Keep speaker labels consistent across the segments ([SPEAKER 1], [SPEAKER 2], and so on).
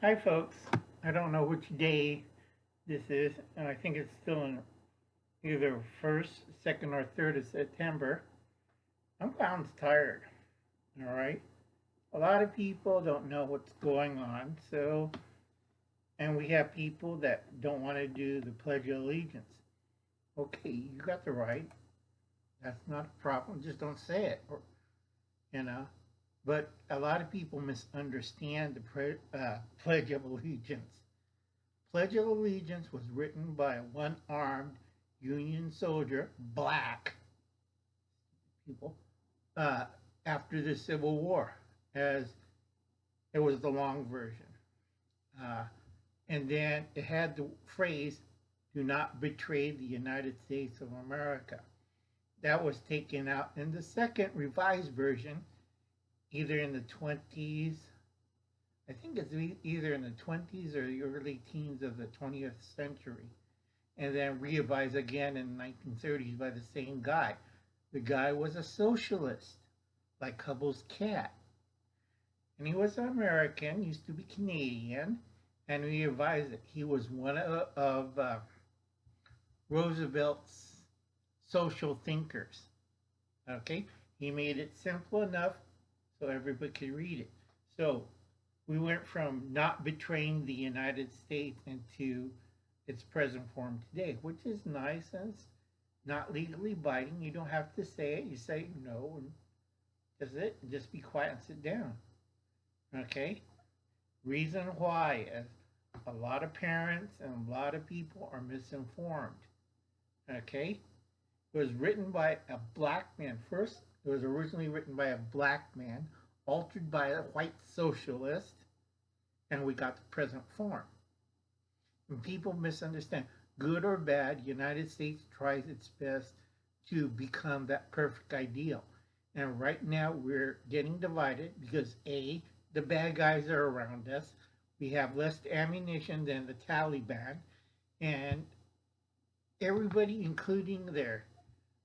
[SPEAKER 1] Hi, folks. I don't know which day this is, and I think it's still in either 1st, 2nd, or 3rd of September. I'm clown's tired, all right? A lot of people don't know what's going on, and we have people that don't want to do the Pledge of Allegiance. Okay, you got the right. That's not a problem. Just don't say it, you know. But a lot of people misunderstand the Pledge of Allegiance. Pledge of Allegiance was written by a one-armed Union soldier, black people, uh, after the Civil War, as it was the long version. Uh, and then it had the phrase, "Do not betray the United States of America." That was taken out in the second revised version, either in the 20s, I think it's either in the 20s or the early teens of the 20th century, and then revised again in the 1930s by the same guy. The guy was a socialist, like Hubble's cat. And he was an American, used to be Canadian, and we revised it. He was one of Roosevelt's social thinkers. Okay? He made it simple enough so everybody could read it. So we went from not betraying the United States into its present form today, which is nice and it's not legally binding. You don't have to say it. You say no, and that's it. Just be quiet and sit down. Okay? Reason why is a lot of parents and a lot of people are misinformed. Okay? It was written by a black man. First, it was originally written by a black man, altered by a white socialist, and we got the present form. And people misunderstand. Good or bad, the United States tries its best to become that perfect ideal. And right now we're getting divided because A, the bad guys are around us. We have less ammunition than the Taliban, and everybody, including their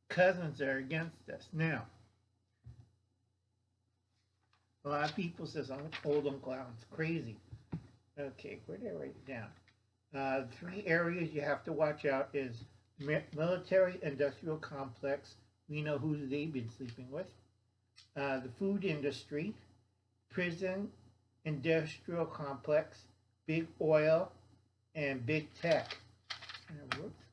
[SPEAKER 1] cousins, are against us. Now, a lot of people says I'm old Uncle Alan's crazy. Okay, where did I write it down? 3 areas you have to watch out is military industrial complex. We know who they've been sleeping with. The food industry, prison industrial complex, big oil, and big tech. Whoops,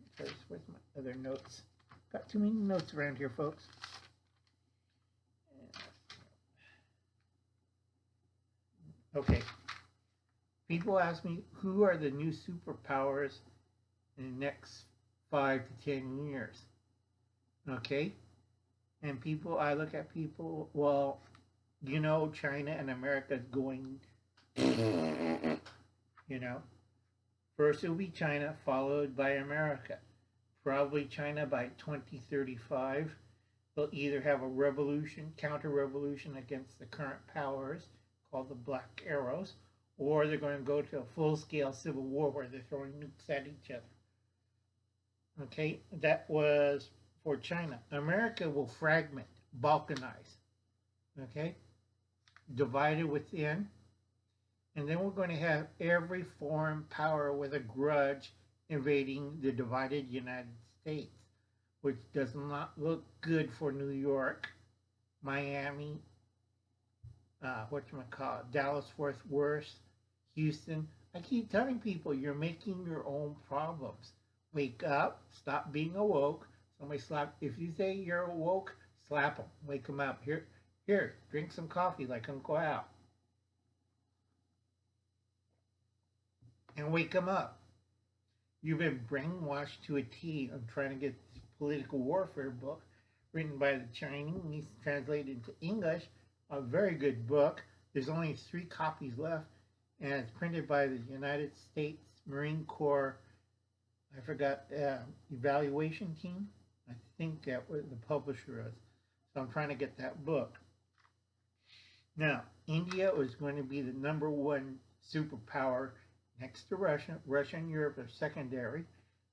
[SPEAKER 1] where's my other notes? Got too many notes around here, folks. Okay. People ask me, who are the new superpowers in the next 5 to 10 years? Okay? And I look at people, well, you know, China and America is going, you know. First it will be China, followed by America. Probably China by 2035. They'll either have a revolution, counter-revolution against the current powers, called the Black Arrows, or they're going to go to a full-scale civil war where they're throwing nukes at each other. Okay, that was for China. America will fragment, balkanize, okay, divided within, and then we're going to have every foreign power with a grudge invading the divided United States, which does not look good for New York, Miami, Dallas, Fort Worth, Houston. I keep telling people, you're making your own problems. Wake up, stop being awoke. Somebody if you say you're awoke, slap them, wake them up. Here, drink some coffee like Uncle Al. And wake them up. You've been brainwashed to a T. I'm trying to get this political warfare book written by the Chinese, translated into English. A very good book. There's only 3 copies left, and it's printed by the United States Marine Corps, I forgot, evaluation team. I think that was the publisher is. So I'm trying to get that book. Now, India is going to be the #1 superpower next to Russia. Russia and Europe are secondary,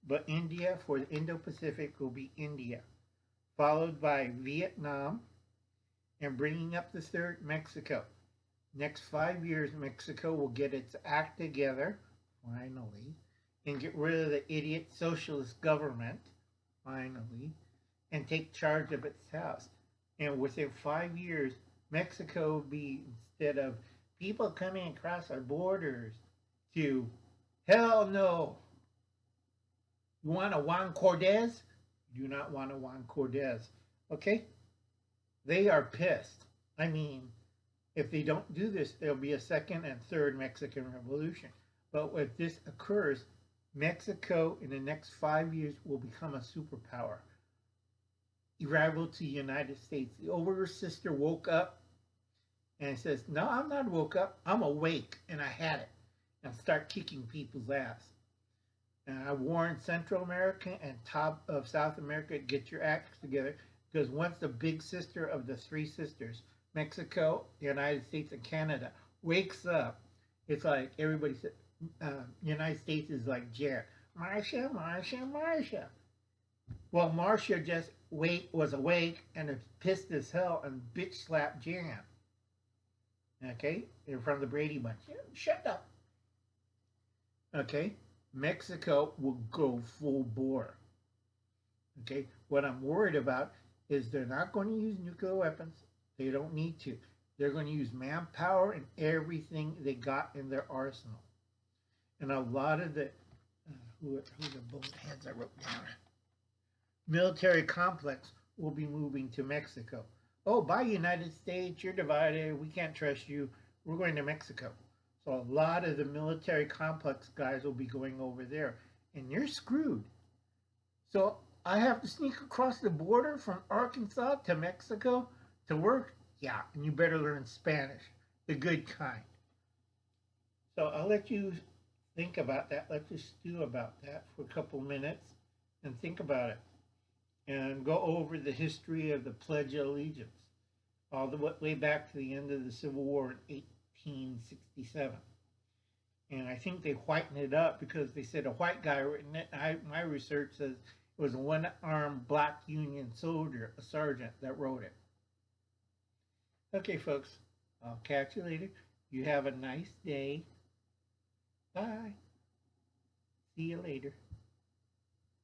[SPEAKER 1] but India for the Indo-Pacific will be India, followed by Vietnam, and bringing up the third, Mexico. Next 5 years, Mexico will get its act together, finally, and get rid of the idiot socialist government, finally, and take charge of its house. And within 5 years, Mexico will be, instead of people coming across our borders, to hell no. You want a Juan Cortez? You do not want a Juan Cortez. Okay? They are pissed. I mean, if they don't do this, there'll be a second and third Mexican Revolution. But if this occurs, Mexico in the next 5 years will become a superpower, rival to the United States. The older sister woke up and says, "No, I'm not woke up. I'm awake, and I had it," and start kicking people's ass. And I warn Central America and top of South America, get your acts together, because once the big sister of the three sisters, Mexico, the United States, and Canada, wakes up, it's like everybody said, United States is like Jared, Marcia, Marcia, Marcia. Well, Marcia just was awake and is pissed as hell and bitch slapped Jan. Okay, they're from the Brady Bunch. Shut up. Okay, Mexico will go full bore. Okay, what I'm worried about is they're not going to use nuclear weapons. They don't need to. They're going to use manpower and everything they got in their arsenal. And a lot of the who are the bullet heads I wrote down, military complex will be moving to Mexico. Oh, bye United States, you're divided. We can't trust you. We're going to Mexico. So a lot of the military complex guys will be going over there, and you're screwed. So I have to sneak across the border from Arkansas to Mexico to work? Yeah, and you better learn Spanish, the good kind. So I'll let you think about that. Let you stew about that for a couple minutes and think about it. And go over the history of the Pledge of Allegiance, all the way back to the end of the Civil War in 1867. And I think they whitened it up because they said a white guy written it. My research says it was a one-armed black Union soldier, a sergeant, that wrote it. Okay, folks, I'll catch you later. You have a nice day. Bye. See you later.